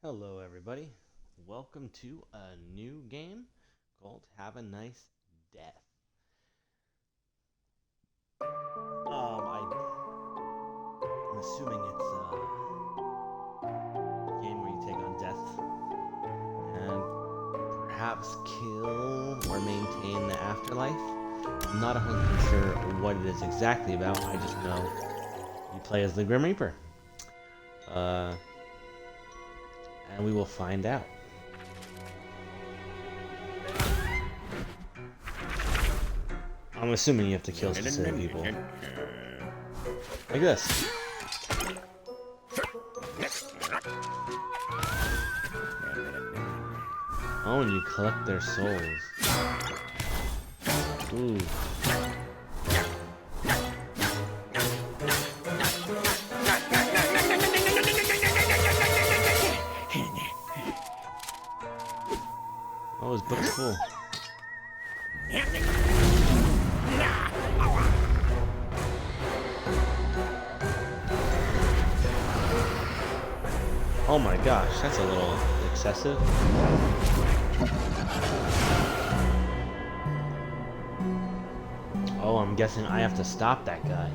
Hello, everybody. Welcome to a new game called Have a Nice Death. I'm assuming it's a game where you take on death and perhaps kill or maintain the afterlife. I'm not 100% sure what it is exactly about. I just know you play as the Grim Reaper. Uh, and we will find out. I'm assuming you have to kill specific people. Like this. Oh, and you collect their souls. Ooh. Oh, his book's full. Oh my gosh, that's a little excessive. Oh, I'm guessing I have to stop that guy.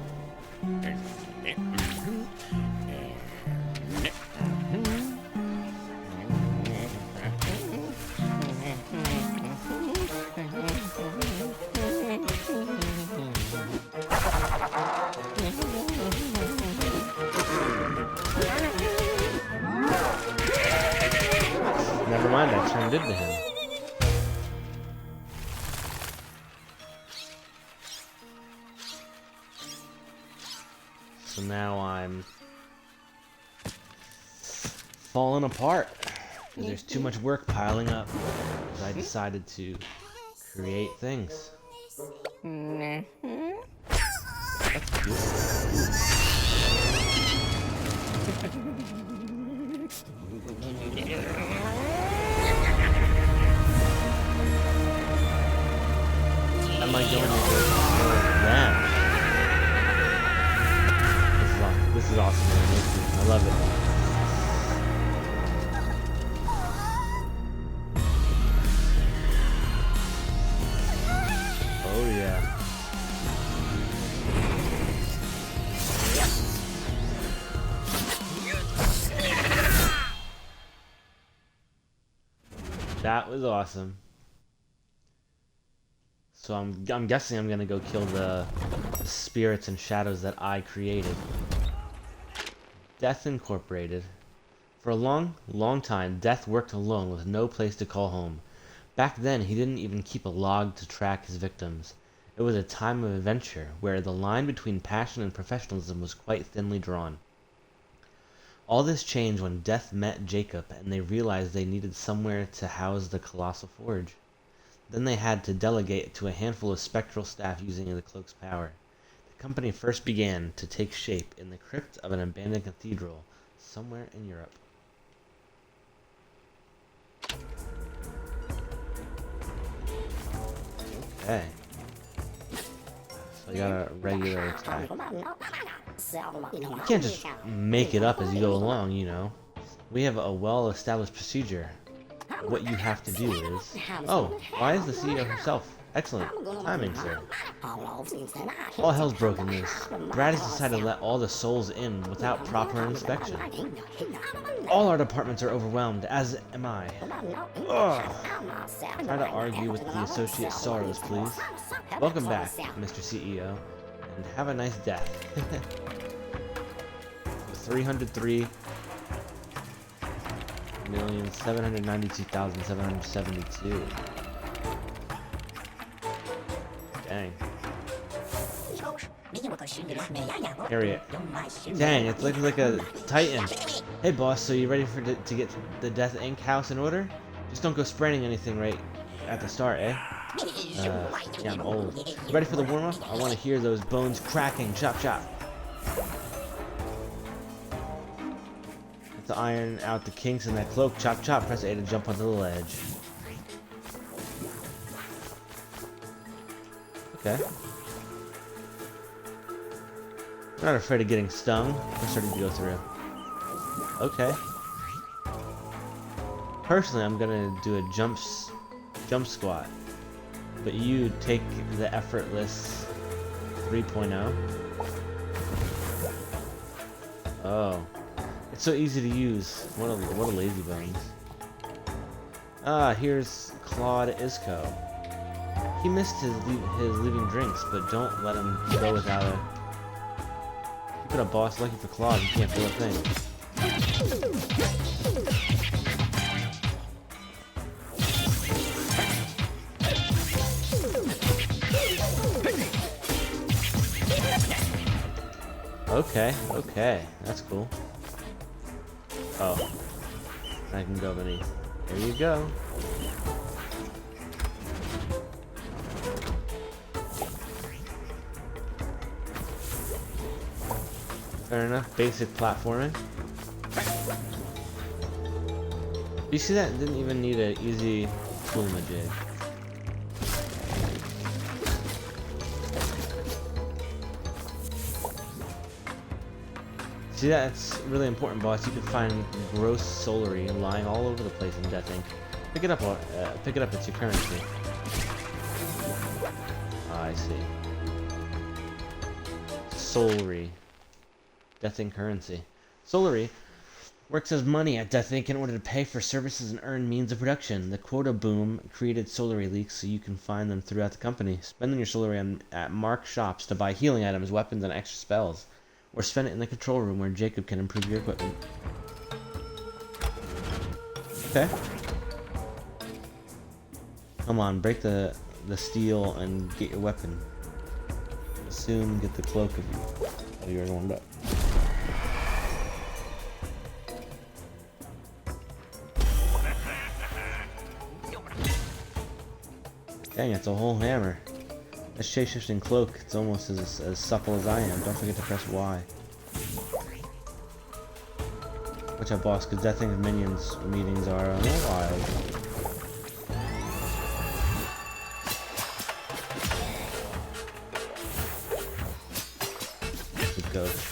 Never mind, I turned into him. So now I'm falling apart. There's too much work piling up. I decided to create things. That's cute. Am I going to kill them? This is awesome, man. I love it. Oh yeah. That was awesome. So I'm guessing I'm gonna go kill the spirits and shadows that I created. Death Incorporated. For a long time, Death worked alone with no place to call home. Back then, he didn't even keep a log to track his victims. It was a time of adventure, where the line between passion and professionalism was quite thinly drawn. All this changed when Death met Jacob, and they realized they needed somewhere to house the Colossal Forge. Then they had to delegate to a handful of spectral staff using the cloak's power. The company first began to take shape in the crypt of an abandoned cathedral somewhere in Europe. Okay. So I got a regular attack. You can't just make it up as you go along, you know. We have a well-established procedure. What you have to do is... Oh, why is the CEO herself? Excellent timing, sir. All hell's broken loose. Brad has decided to let all the souls in without proper inspection. All our departments are overwhelmed, as am I. Ugh. Try to argue with the associate sorrows, please. Welcome back, Mr. CEO, and have a nice death. 303,792,772. Dang. Harriet. Dang, it's like a titan. Hey boss, so you ready to get the Death Inc. house in order? Just don't go spraying anything right at the start, eh? Yeah, I'm old. Ready for the warm-up? I want to hear those bones cracking. Chop, chop. Have to iron out the kinks in that cloak. Chop, chop. Press A to jump onto the ledge. Okay. I'm not afraid of getting stung. I'm starting to go through. Okay. Personally, I'm gonna do a jump squat, but you take the effortless 3.0. Oh, it's so easy to use. What a lazy bones. Ah, here's Claude Isco. He missed his leaving drinks, but don't let him go without a. You put a boss. Lucky for Claude, he can't feel a thing. Okay, that's cool. Oh, I can go beneath. There you go. Fair enough, basic platforming. You see that? Didn't even need an easy tool-majig. See, that's really important, boss. You can find gross soulary lying all over the place in Death Inc. Pick it up. It's your currency. I see. Soulary. Death Inc. currency. Soulary works as money at Death Inc. in order to pay for services and earn means of production. The quota boom created soulary leaks so you can find them throughout the company. Spend your soulary at marked shops to buy healing items, weapons, and extra spells. Or spend it in the control room where Jacob can improve your equipment. Okay. Come on, break the steel and get your weapon. Soon get the cloak of you. Oh, you're warmed up. Dang, it's a whole hammer. That shape-shifting cloak, it's almost as supple as I am. Don't forget to press Y. Watch out, boss, because Death Inc. minions meetings are a little wild. Good ghost.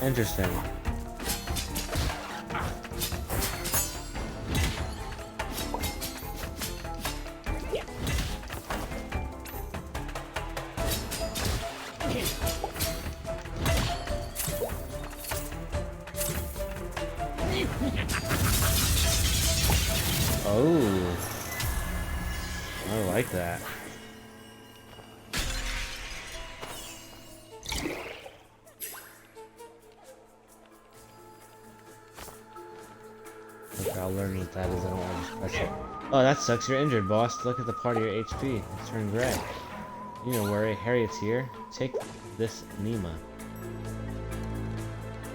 Interesting. Oh, I like that. I'll learn what that is. I don't want to just press it. Oh, that sucks. You're injured, boss. Look at the part of your HP. It's turned gray. You don't worry. Harriet's here. Take this Nima.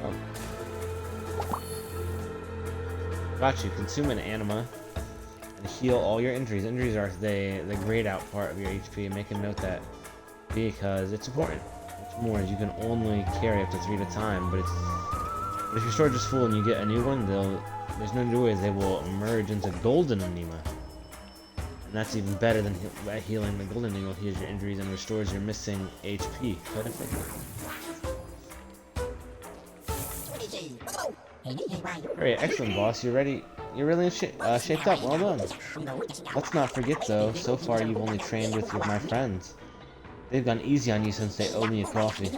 Oh. Got you. Consume an anima and heal all your injuries. Injuries are the grayed out part of your HP. Make a note that because it's important. What's more is you can only carry up to 3 at a time, but if your storage is full and you get a new one, there's no new ways they will merge into golden anima. And that's even better than healing. The golden anima heals your injuries and restores your missing HP. Quite effective. Alright, excellent, boss. You're ready. You're really shaped up. Well done. Let's not forget, though, so far you've only trained with my friends. They've gone easy on you since they owe me a coffee.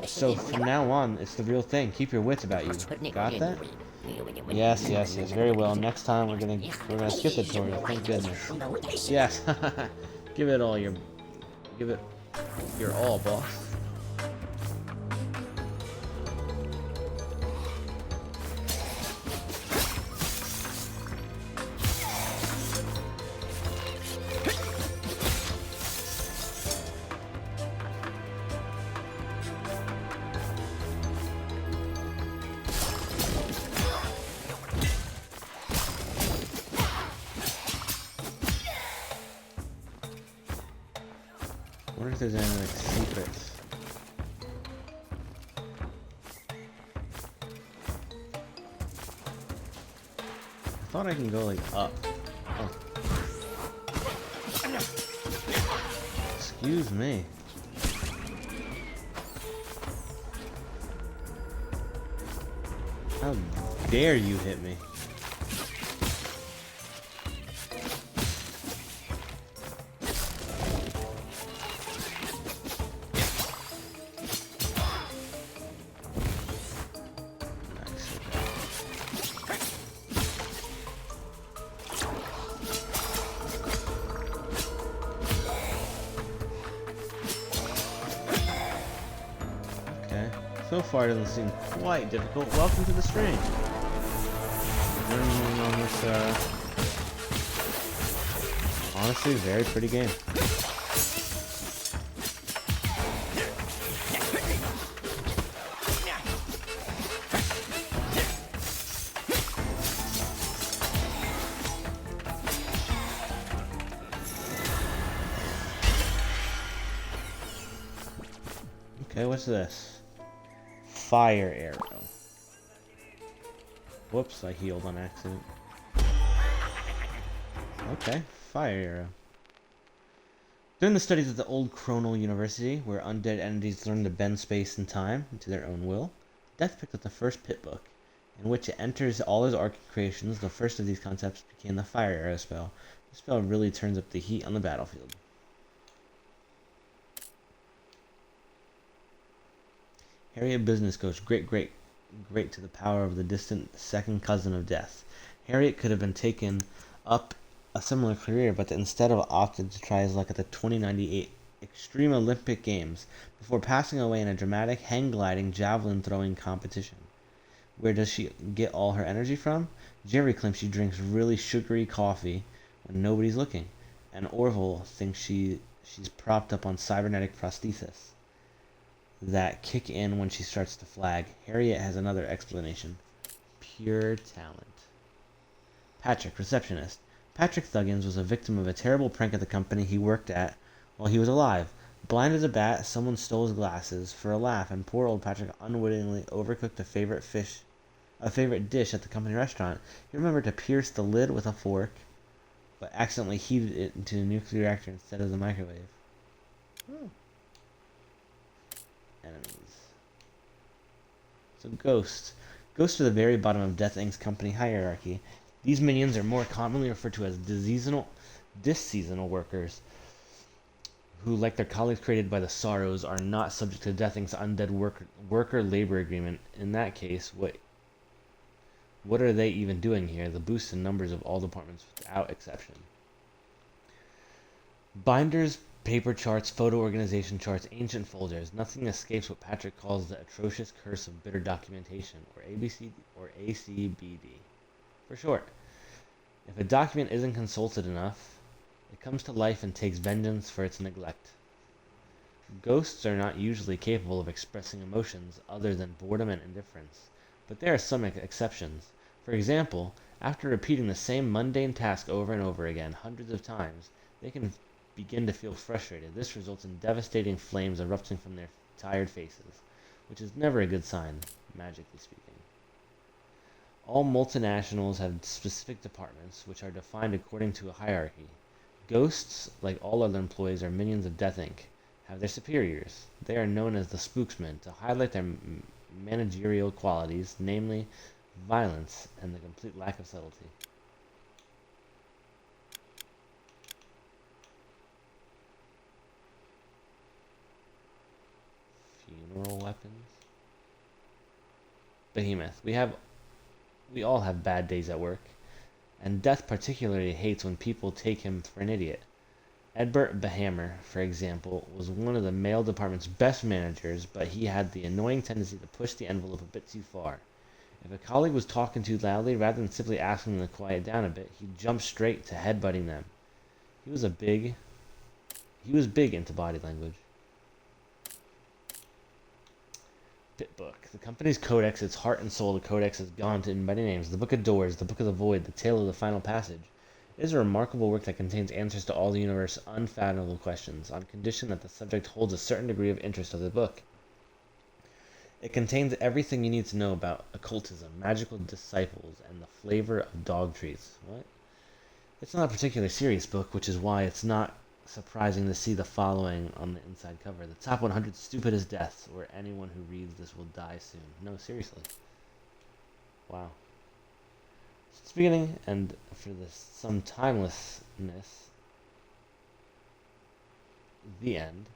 So from now on, it's the real thing. Keep your wits about you. Got that? Yes, very well. Next time we're gonna skip the tutorial. Thank goodness. Yes. Give it your all, boss. I wonder if there's any like secrets. I thought I can go like up. Oh. Excuse me. How dare you hit me? So far, it doesn't seem quite difficult. Welcome to the stream. Learning on this, honestly, very pretty game. Okay, what's this? Fire arrow. Whoops, I healed on accident. Okay, fire arrow. During the studies at the Old Chronal University, where undead entities learn to bend space and time to their own will, Death picked up the first pit book, in which it enters all his arcane creations. The first of these concepts became the fire arrow spell. This spell really turns up the heat on the battlefield. Harriet Business Coach, great to the power of the distant second cousin of Death. Harriet could have been taken up a similar career, but instead of opted to try his luck at the 2098 Extreme Olympic Games before passing away in a dramatic hang-gliding javelin throwing competition. Where does she get all her energy from? Jerry claims she drinks really sugary coffee when nobody's looking, and Orville thinks she's propped up on cybernetic prosthesis that kick in when she starts to flag. Harriet has another explanation. Pure talent. Patrick, receptionist. Patrick Thuggins was a victim of a terrible prank at the company he worked at while he was alive. Blind as a bat, someone stole his glasses for a laugh, and poor old Patrick unwittingly overcooked a favorite dish at the company restaurant. He remembered to pierce the lid with a fork, but accidentally heated it into a nuclear reactor instead of the microwave. Enemies. So Ghosts. Ghosts are the very bottom of Death Inc.'s company hierarchy. These minions are more commonly referred to as disseasonal workers, who, like their colleagues created by the Sorrows, are not subject to Death Inc.'s undead worker labor agreement. In that case, what are they even doing here? The boost in numbers of all departments without exception. Binders, paper charts, photo organization charts, ancient folders. Nothing escapes what Patrick calls the atrocious curse of bitter documentation, or ACBD for short. If a document isn't consulted enough, it comes to life and takes vengeance for its neglect. Ghosts are not usually capable of expressing emotions other than boredom and indifference, but there are some exceptions. For example, after repeating the same mundane task over and over again hundreds of times, they can begin to feel frustrated. This results in devastating flames erupting from their tired faces, which is never a good sign, magically speaking. All multinationals have specific departments, which are defined according to a hierarchy. Ghosts, like all other employees, are minions of Death Inc., have their superiors. They are known as the spooksmen to highlight their managerial qualities, namely violence and the complete lack of subtlety. Funeral weapons. Behemoth. We all have bad days at work, and Death particularly hates when people take him for an idiot. Edbert Behammer, for example, was one of the mail department's best managers, but he had the annoying tendency to push the envelope a bit too far. If a colleague was talking too loudly, rather than simply asking them to quiet down a bit, he'd jump straight to headbutting them. He was big into body language. Pit Book. The company's codex, its heart and soul. The codex has gone in many names. The Book of Doors, the Book of the Void, the Tale of the Final Passage. It is a remarkable work that contains answers to all the universe's unfathomable questions, on condition that the subject holds a certain degree of interest of the book. It contains everything you need to know about occultism, magical disciples, and the flavor of dog treats. What? It's not a particularly serious book, which is why it's not surprising to see the following on the inside cover. The top 100 stupidest deaths, or anyone who reads this will die soon. No, seriously. Wow. Since the beginning, and for this some timelessness, the end,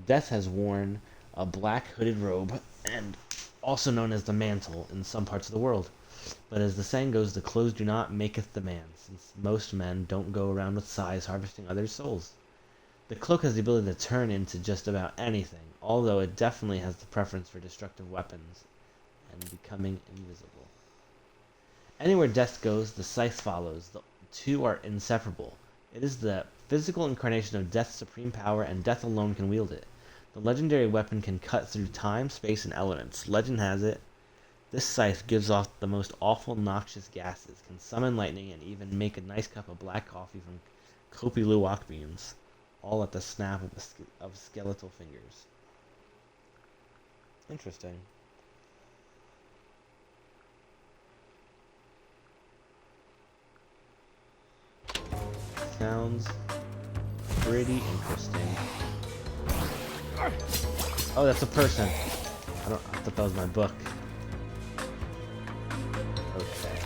Death has worn a black hooded robe, and also known as the mantle in some parts of the world. But as the saying goes, the clothes do not maketh the man, since most men don't go around with sighs harvesting others' souls. The cloak has the ability to turn into just about anything, although it definitely has the preference for destructive weapons and becoming invisible. Anywhere Death goes, the scythe follows. The two are inseparable. It is the physical incarnation of Death's supreme power, and Death alone can wield it. The legendary weapon can cut through time, space, and elements. Legend has it, this scythe gives off the most awful noxious gases, can summon lightning, and even make a nice cup of black coffee from Kopi Luwak beans, all at the snap of skeletal fingers. Interesting. Sounds pretty interesting. Oh, that's a person. I thought that was my book. Okay.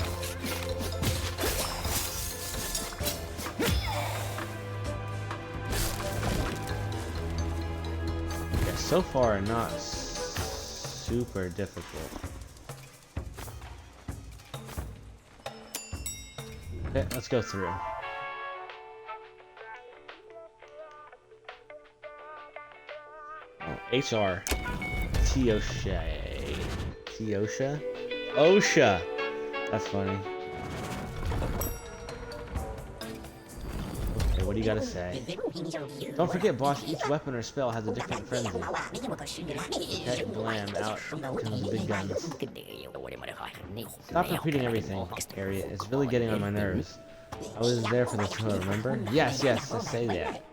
Okay, so far not super difficult. Okay, let's go through. HR. Teosha. Teosha? OSHA! That's funny. Okay, what do you gotta say? Don't forget, boss, each weapon or spell has a different frenzy. Okay, blam, out comes the big guns. Stop repeating everything, Harriet. It's really getting on my nerves. I was there for the tour, remember? Yes, yes, let's say that.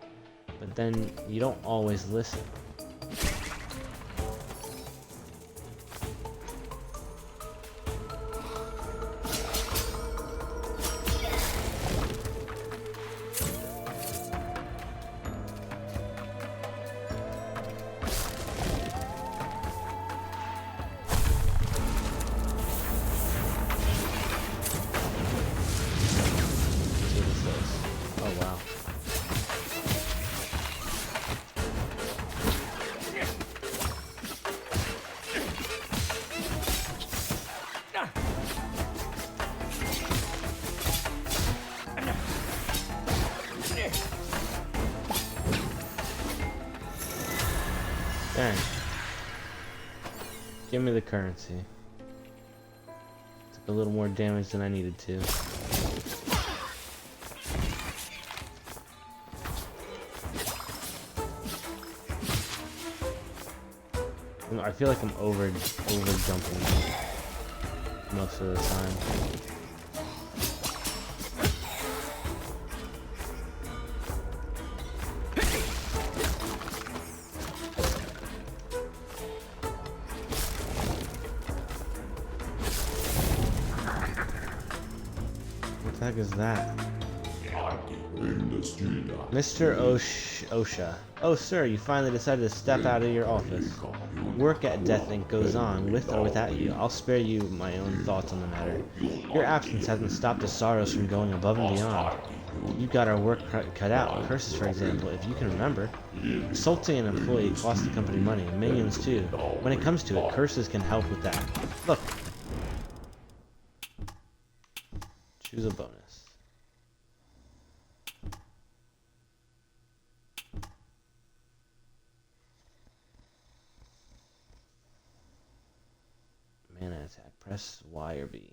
But then, you don't always listen. Dang. Give me the currency. Took a little more damage than I needed to. I feel like I'm over jumping most of the time. What the heck is that? Mr. OSHA. Oh, sir, you finally decided to step out of your office. Work at Death Inc. goes on, with or without you. I'll spare you my own thoughts on the matter. Your absence hasn't stopped the sorrows from going above and beyond. You've got our work cut out. Curses, for example, if you can remember. Assaulting an employee costs the company money, millions too. When it comes to it, Curses can help with that. Look. Choose a bonus. Mana attack. Press Y or B.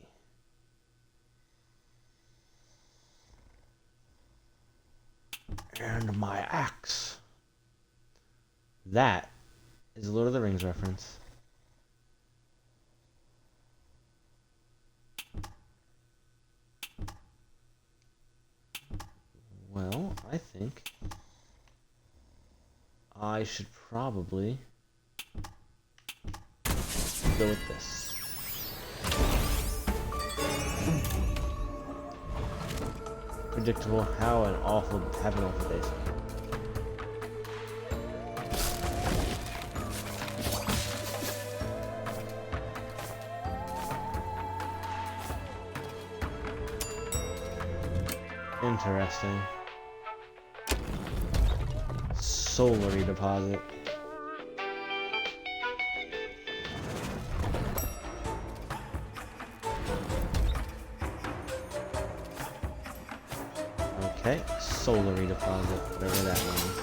And my axe. That is a Lord of the Rings reference. Well, I think I should probably go with this. Predictable. Have an awful day. Interesting. Solary deposit. Okay, solary deposit, whatever that means.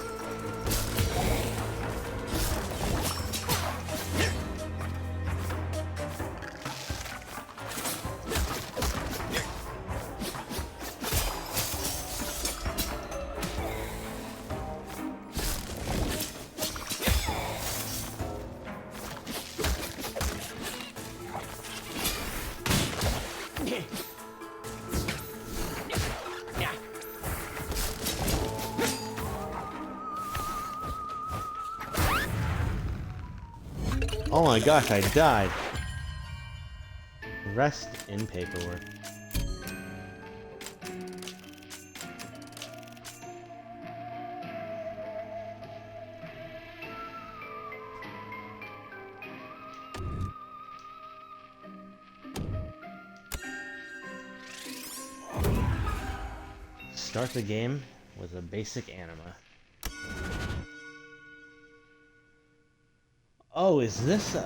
Oh my gosh, I died. Rest in paperwork. Start the game with a basic anima. Oh, is this this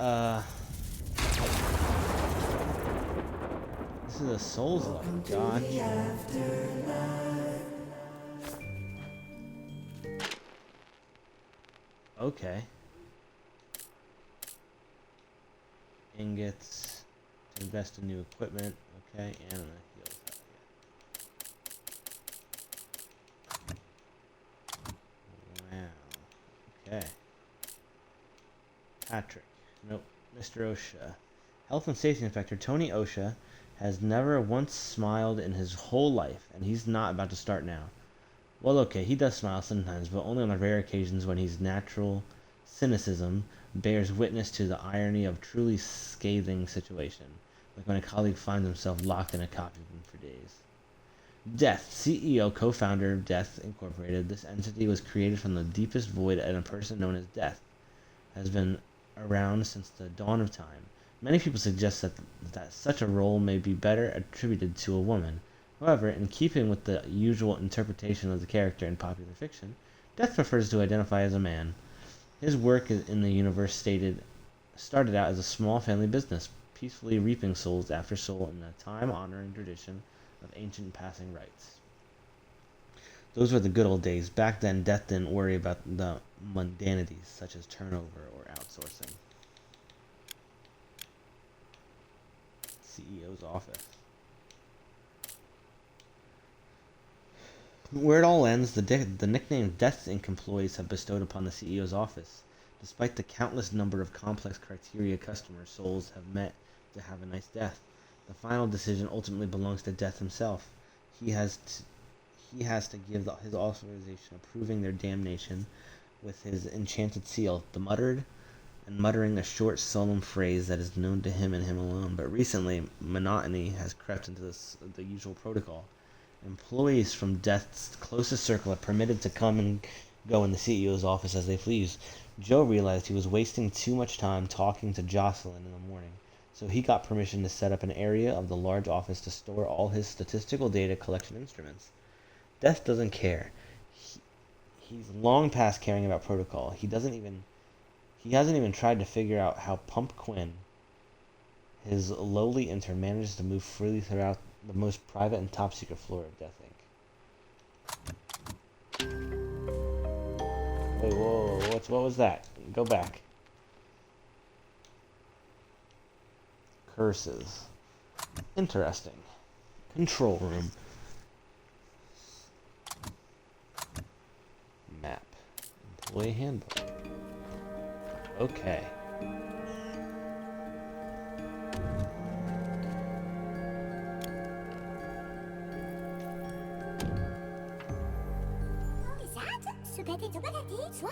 is a Souls level. Gotcha. Okay. Ingots to invest in new equipment. Okay, anima heals. Wow. Okay. Patrick. Nope. Mr. OSHA. Health and Safety Inspector Tony OSHA has never once smiled in his whole life, and he's not about to start now. Well, okay, he does smile sometimes, but only on rare occasions when his natural cynicism bears witness to the irony of truly scathing situation, like when a colleague finds himself locked in a copy room for days. Death, CEO, co-founder of Death Incorporated. This entity was created from the deepest void, and a person known as Death has been around since the dawn of time. Many people suggest that such a role may be better attributed to a woman. However, in keeping with the usual interpretation of the character in popular fiction, Death prefers to identify as a man. His work in the universe started out as a small family business, peacefully reaping souls after soul in the time-honoring tradition of ancient passing rites. Those were the good old days. Back then, Death didn't worry about the mundanities such as turnover or outsourcing. CEO's office. Where it all ends, the nickname Death Inc. employees have bestowed upon the CEO's office, despite the countless number of complex criteria customer souls have met to have a nice death. The final decision ultimately belongs to Death himself. He has to give his authorization approving their damnation with his enchanted seal, the muttering a short, solemn phrase that is known to him and him alone. But recently, monotony has crept into the usual protocol. Employees from Death's closest circle are permitted to come and go in the CEO's office as they please. Joe realized he was wasting too much time talking to Jocelyn in the morning, so he got permission to set up an area of the large office to store all his statistical data collection instruments. Death doesn't care. He's long past caring about protocol. He hasn't even tried to figure out how Pump Quinn, his lowly intern, manages to move freely throughout the most private and top secret floor of Death Inc. Wait, whoa, what was that? Go back. Curses. Interesting. Control room. Map. Employee handbook. Okay.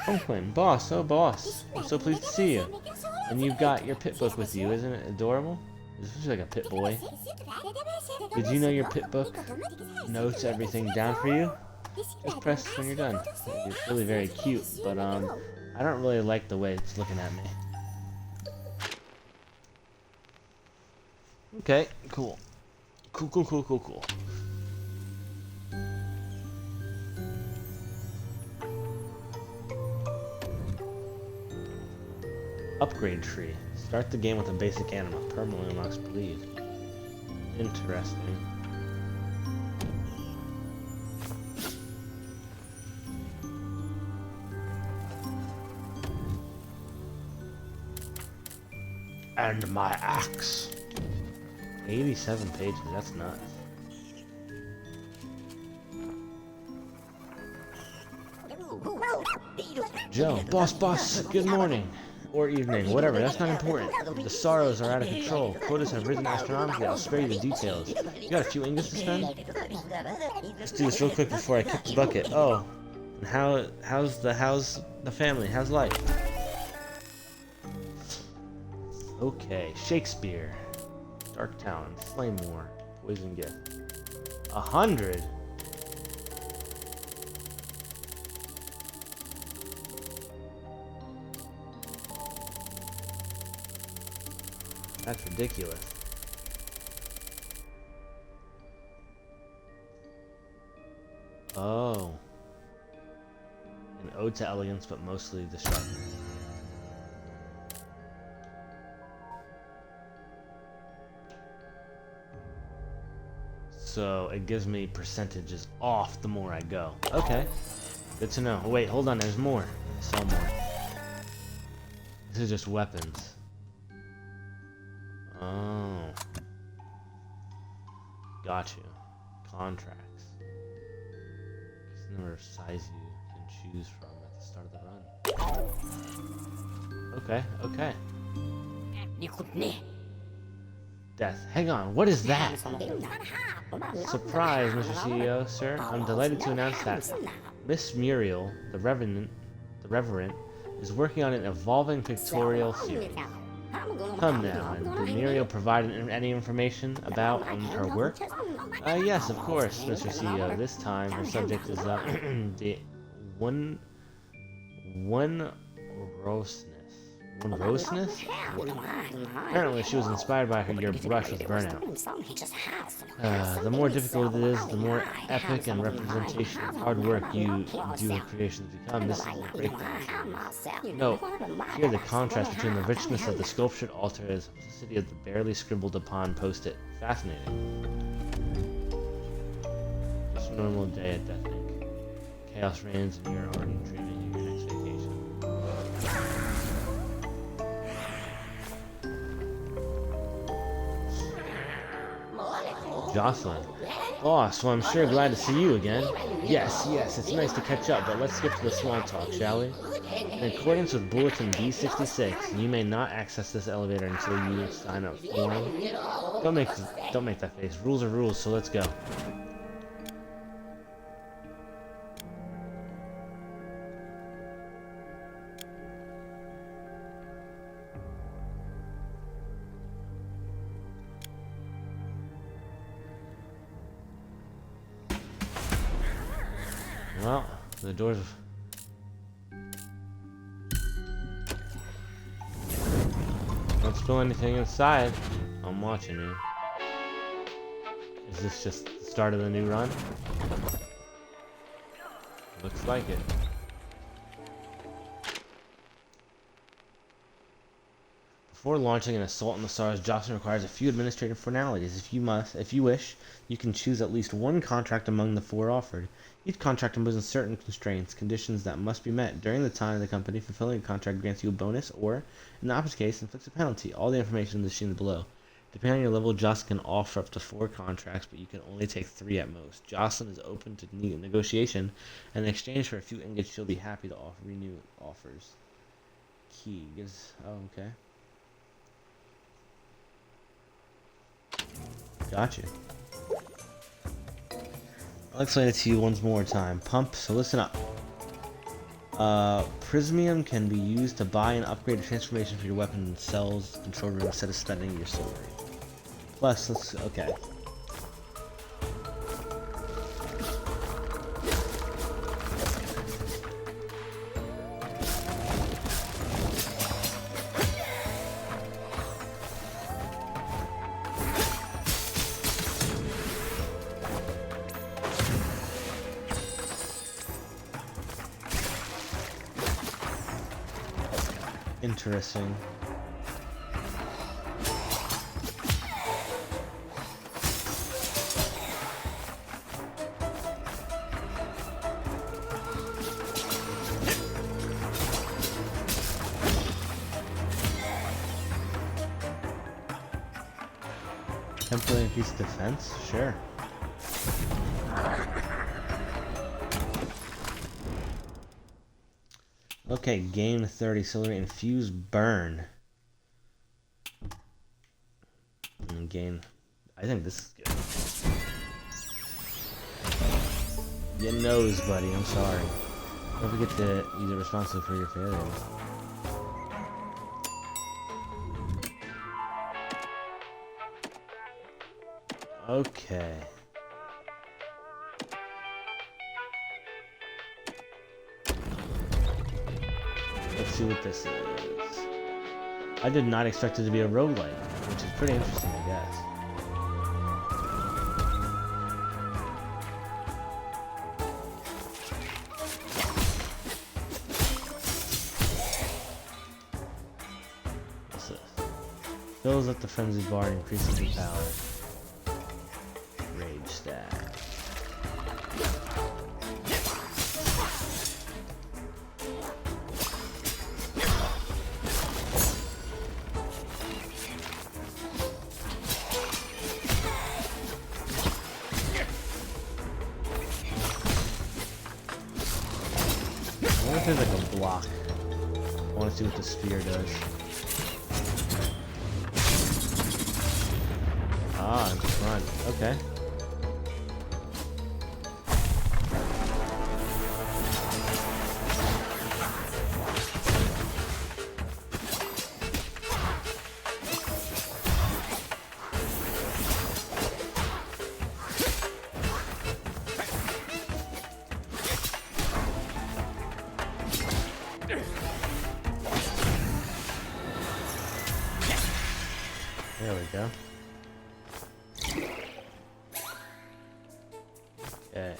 Conklin, boss, oh boss, I'm so pleased to see you. And you've got your pit book with you, isn't it adorable? This is like a pit boy. Did you know your pit book notes everything down for you? Just press when you're done. It's really very cute, but I don't really like the way it's looking at me. Okay, cool. Cool. Upgrade tree. Start the game with a basic animal. Permanently unlocks bleed. Interesting. And my axe. 87 pages, that's nuts. Joe, boss, good morning. Or evening, whatever, that's not important. The sorrows are out of control. Quotas have risen astronomically, I'll spare you the details. You got a few ingots to spend? Let's do this real quick before I kick the bucket. Oh, and how's the family? How's life? Okay, Shakespeare. Dark Talon, Slaymore, Poison Gift. 100? That's ridiculous. Oh. An ode to elegance, but mostly the sharpness. So it gives me percentages off the more I go. Okay. Good to know. Oh, wait, hold on, there's more. I saw more. This is just weapons. Oh. Got you. Contracts. It's the number of size you can choose from at the start of the run. Okay. Death. Hang on, what is that? Surprise, Mr. CEO, sir. I'm delighted to announce that Miss Muriel, the Reverend, is working on an evolving pictorial series. Come now, and did Muriel provide any information about her work? Yes, of course, Mr. CEO. This time, her subject is the one roastness. Apparently, she was inspired by your brush with burnout. The more difficult it is, the more epic and representation of hard work you do her creations become. This is a great thing. Note, here the contrast between the richness of the sculptured altar and the simplicity of the barely scribbled upon post-it. Fascinating. Just a normal day at Death Inc. Chaos reigns and you're already dreaming of your next vacation. Jocelyn. Boss, well, I'm sure glad to see you again. Yes, it's nice to catch up, but let's skip to the small talk, shall we? In accordance with Bulletin B66, you may not access this elevator until you sign up form. Don't make that face. Rules are rules, so let's go. Well, the doors. Don't spill anything inside. I'm watching you. Is this just the start of the new run? Looks like it. Before launching an assault on the stars, Jocelyn requires a few administrative formalities. If you wish, you can choose at least one contract among the 4 offered. Each contract imposes certain conditions that must be met. During the time of the company, fulfilling a contract grants you a bonus, or, in the opposite case, inflicts a penalty. All the information is seen below. Depending on your level, Jocelyn can offer up to 4 contracts, but you can only take 3 at most. Jocelyn is open to negotiation, and in exchange for a few ingots, she'll be happy to renew offers. Key gives. Oh, okay. Gotcha. I'll explain it to you once more time. Pump, so listen up. Prismium can be used to buy and upgrade a transformation for your weapon in cells, control room, instead of spending your silver. Plus, okay. Interesting. Temporarily increase defense? Sure. Okay, gain 30 silver, infuse burn. And gain. I think this is good. Your nose, buddy, I'm sorry. Don't forget to use it responsibly for your failures. Okay. Let's see what this is. I did not expect it to be a roguelike, which is pretty interesting, I guess. What's this? Fills up the frenzied bar and increases the power. Rage stack. I wonder if there's like a block. I want to see what the spear does. Ah, just run. Okay. There we go. Okay.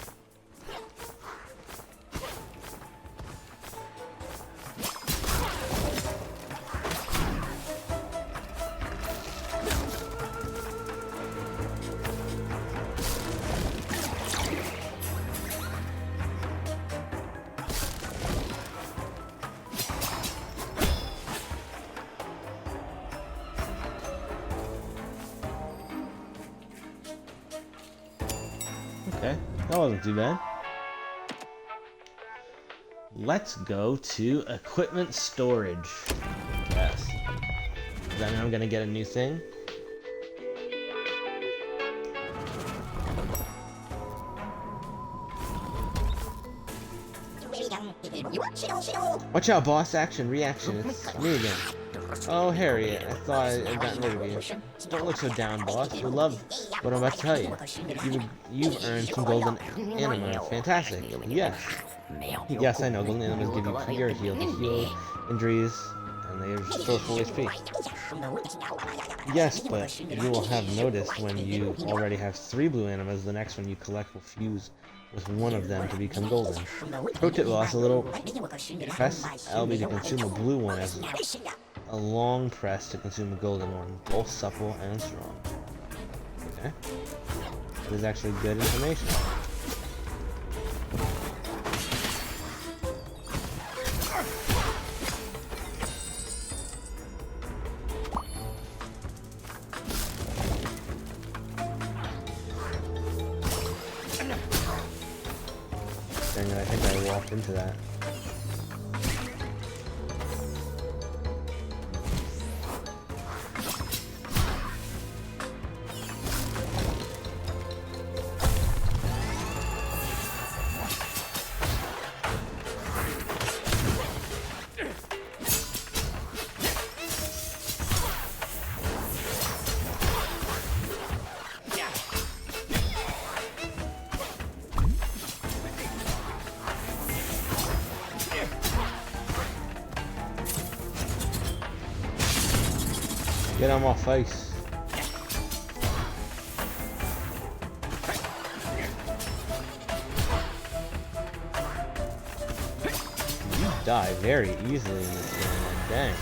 Okay, that wasn't too bad. Let's go to equipment storage. Yes. Does that mean I'm gonna get a new thing? Watch out, boss. Action, reaction. It's me again. Oh, Harry, I thought I'd gotten rid of you. Don't look so down, boss. You'll love what I'm about to tell you. You've earned some golden anima. Fantastic. Yes. Yes, I know. Golden animas give you cure heal to heal injuries, and they restore full HP. Yes, but you will have noticed when you already have 3 blue animas, the next one you collect will fuse with one of them to become golden. Pro tip, boss, a little press LB to consume a blue one as a long press to consume a golden one, both supple and strong. Okay. This is actually good information. Dang it, I think I walked into that. Get on my face. You die very easily in this game. Dang.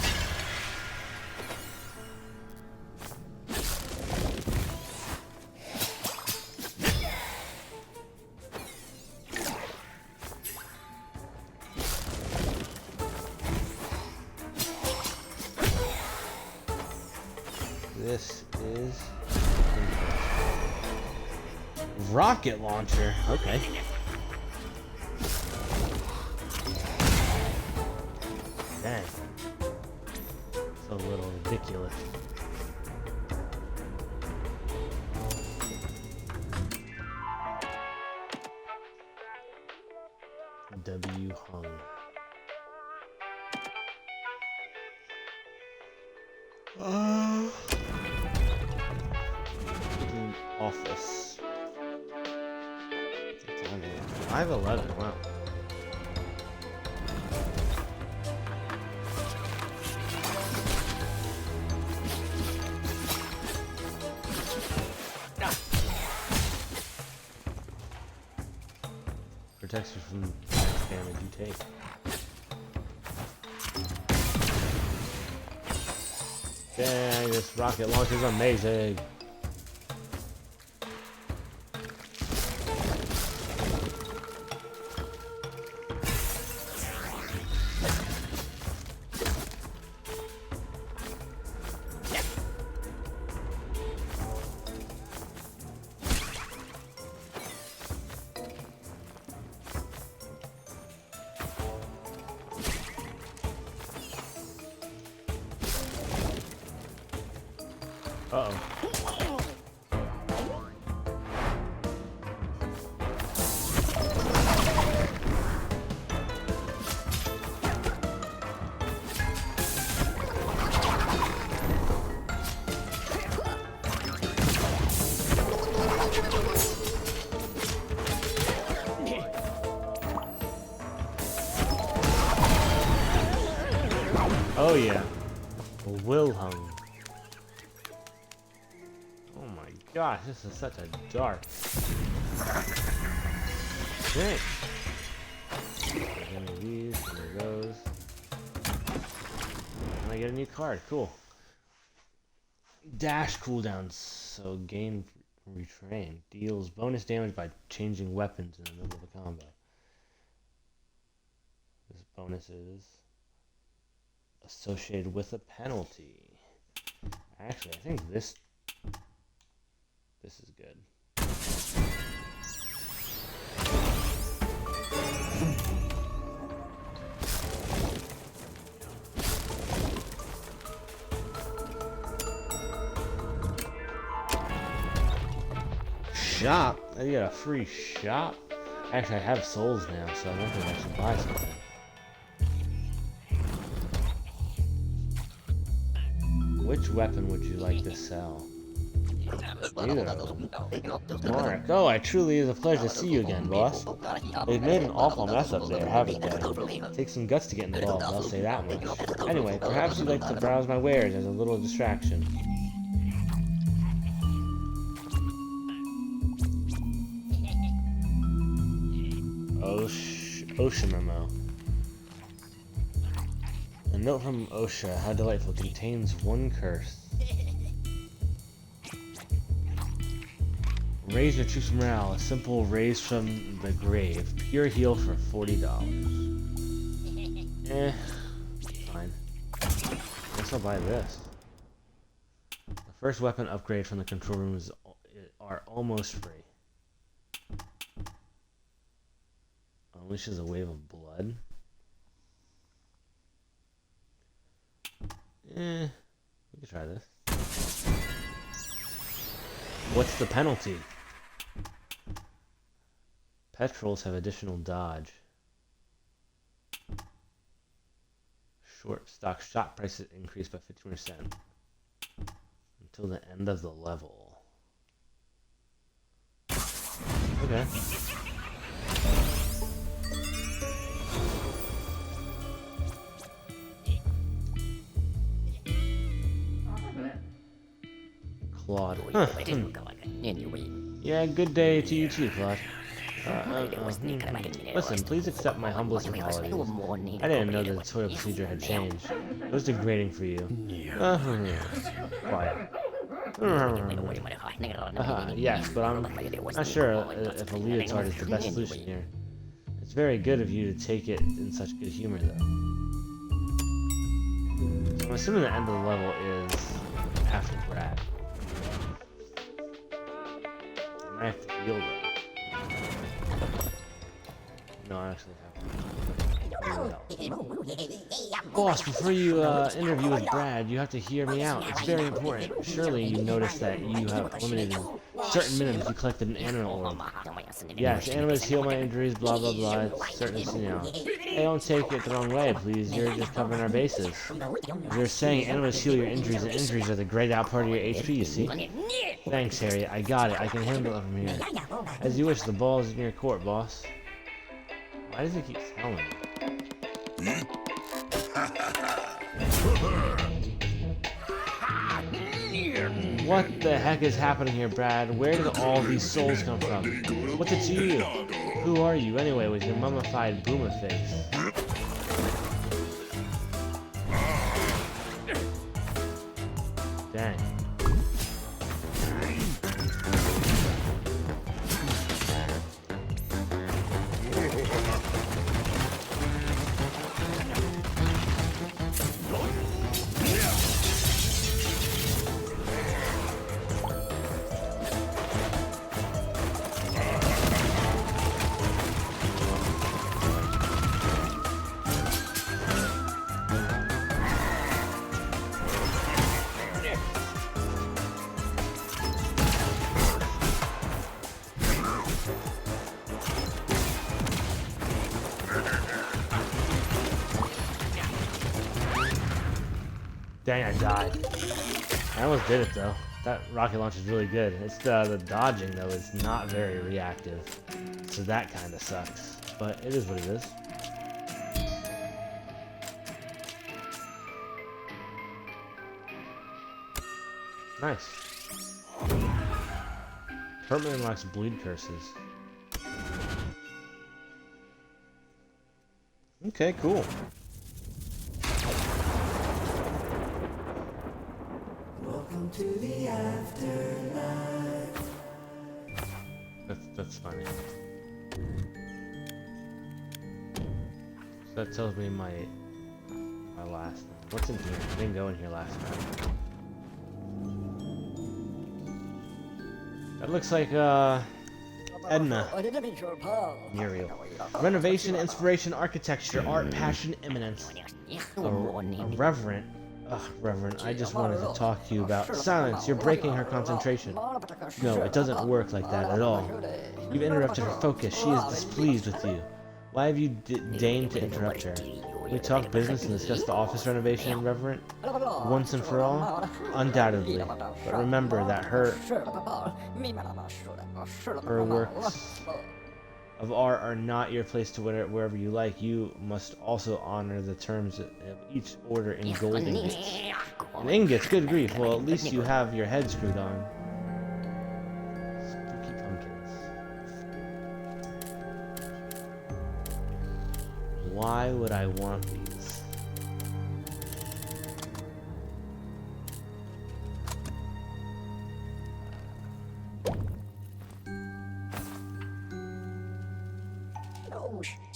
This is rocket launcher. Okay. Dang. It's a little ridiculous. W hung. Office. 511. Wow. Protects you from damage you take. Dang, this rocket launcher is amazing. Uh-oh. Oh yeah. Wilhelm. Oh my gosh, this is such a dark thing. One of these, one of those. And I get a new card, cool. Dash cooldowns, so gain retrain. Deals bonus damage by changing weapons in the middle of a combo. This bonus is associated with a penalty. Actually, I think this is good. Shop? I got a free shop? Actually, I have souls now, so I don't think I should buy something. Which weapon would you like to sell? Neither of them. Mark, oh, it truly is a pleasure to see you again, boss. They've made an awful mess up there, haven't they? Takes some guts to get involved, I'll say that much. Anyway, perhaps you'd like to browse my wares as a little distraction. OSHA memo. A note from OSHA, how delightful, contains one curse. Raise your troops' morale, a simple raise from the grave. Pure heal for $40. Fine. Guess I'll buy this. The first weapon upgrade from the control rooms are almost free. Unleashes a wave of blood. We could try this. What's the penalty? Petrols have additional dodge. Short stock shot prices increase by 50% until the end of the level. Okay. Claude. Huh. Yeah, good day to you too, Claude. Listen, please accept my humblest apologies. I didn't know that the tutorial procedure had changed. It was degrading for you. Quiet. Yes, but I'm not sure if a leotard is the best solution here. It's very good of you to take it in such good humor, though. So I'm assuming the end of the level is after Brad. I have to heal though. No, I actually have to. Boss, before you interview with Brad, you have to hear me out. It's very important. Surely you noticed that you have eliminated certain minimums you collected in Animal Orb. Yes, animals heal my injuries, blah blah blah. It's certainly, you know. Hey, don't take it the wrong way, please. You're just covering our bases. You're saying animals heal your injuries, and injuries are the grayed out part of your HP, you see? Thanks, Harry. I got it. I can handle it from here. As you wish, the ball is in your court, boss. Why does it keep telling me? What the heck is happening here, Brad? Where did all these souls come from? What's it to you? Who are you, anyway, with your mummified boomer face? Dang. Dang, I died. I almost did it though. That rocket launch is really good. It's the dodging though is not very reactive. So that kind of sucks. But it is what it is. Nice. Permanently unlocks bleed curses. Okay, cool. Welcome to the afterlife. That's funny. So that tells me my last thing. What's in here? I didn't go in here last time. That looks like Edna. Muriel. Renovation, inspiration, architecture, art, passion, eminence. A reverent. Ugh, Reverend, I just wanted to talk to you about— Silence! You're breaking her concentration. No, it doesn't work like that at all. You've interrupted her focus. She is displeased with you. Why have you deigned to interrupt her? Can we talk business and discuss the office renovation, Reverend? Once and for all? Undoubtedly. But remember that her works of art are not your place to wear it wherever you like. You must also honor the terms of each order in gold ingots. And ingots? Good grief. Well, at least you have your head screwed on. Spooky pumpkins. Why would I want these?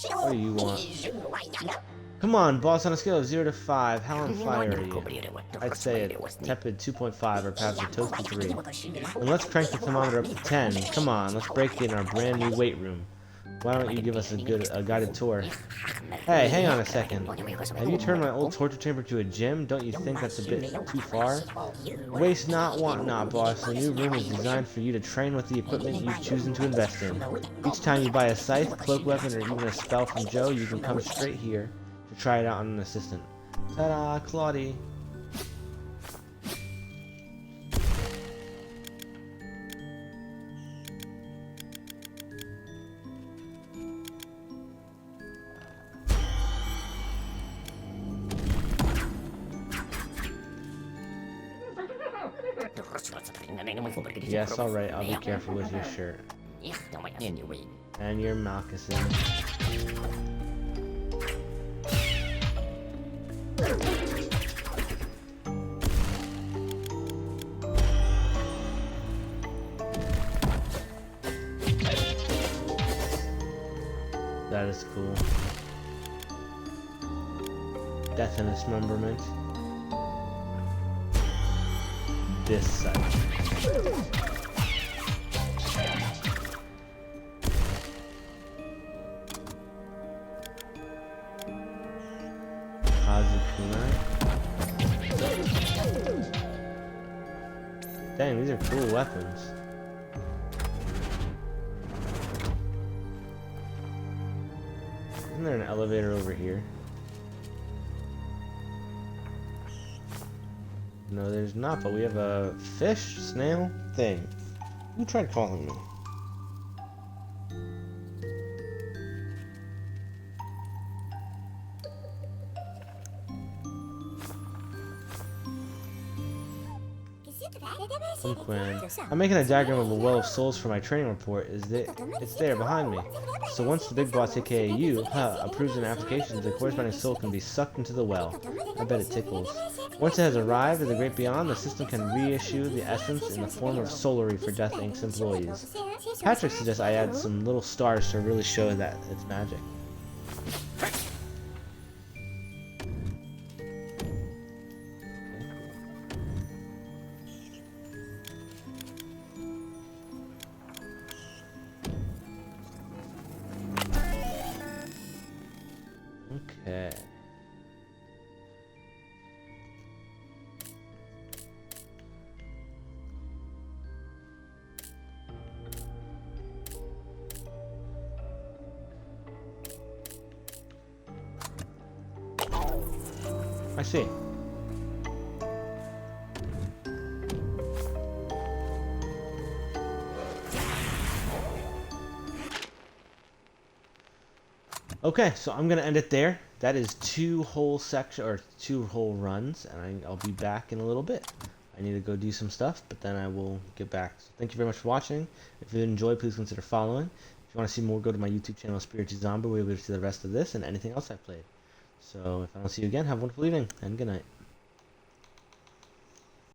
What do you want? Come on, boss, on a scale of 0 to 5, how on fire are you? I'd say a tepid 2.5 or perhaps a toasty 3. And let's crank the thermometer up to 10. Come on, let's break it in our brand new weight room. Why don't you give us a guided tour? Hey, hang on a second. Have you turned my old torture chamber to a gym? Don't you think that's a bit too far? Waste not, want not, boss. The new room is designed for you to train with the equipment you've chosen to invest in. Each time you buy a scythe, cloak weapon, or even a spell from Joe, you can come straight here to try it out on an assistant. Ta-da, Claudie. Yes, alright, I'll be careful with your shirt. And your moccasin. That is cool. Death and Dismemberment. This side. Hazukunai. Dang, these are cool weapons. Isn't there an elevator over here? No, there's not, but we have a fish, snail, thing. Who tried calling me? Quinn. I'm making a diagram of a well of souls for my training report. It's there behind me. So once the big boss, aka you, approves an application, the corresponding soul can be sucked into the well. I bet it tickles. Once it has arrived at the great beyond, the system can reissue the essence in the form of Solary for Death Inc.'s employees. Patrick suggests I add some little stars to really show that it's magic. Okay. I see. Okay, so I'm gonna end it there. That is 2 whole runs, and I'll be back in a little bit. I need to go do some stuff, but then I will get back. So thank you very much for watching. If you enjoyed, please consider following. If you want to see more, go to my YouTube channel, Spirity Zombie, where you'll be able to see the rest of this and anything else I've played. So if I don't see you again, have a wonderful evening, and good night.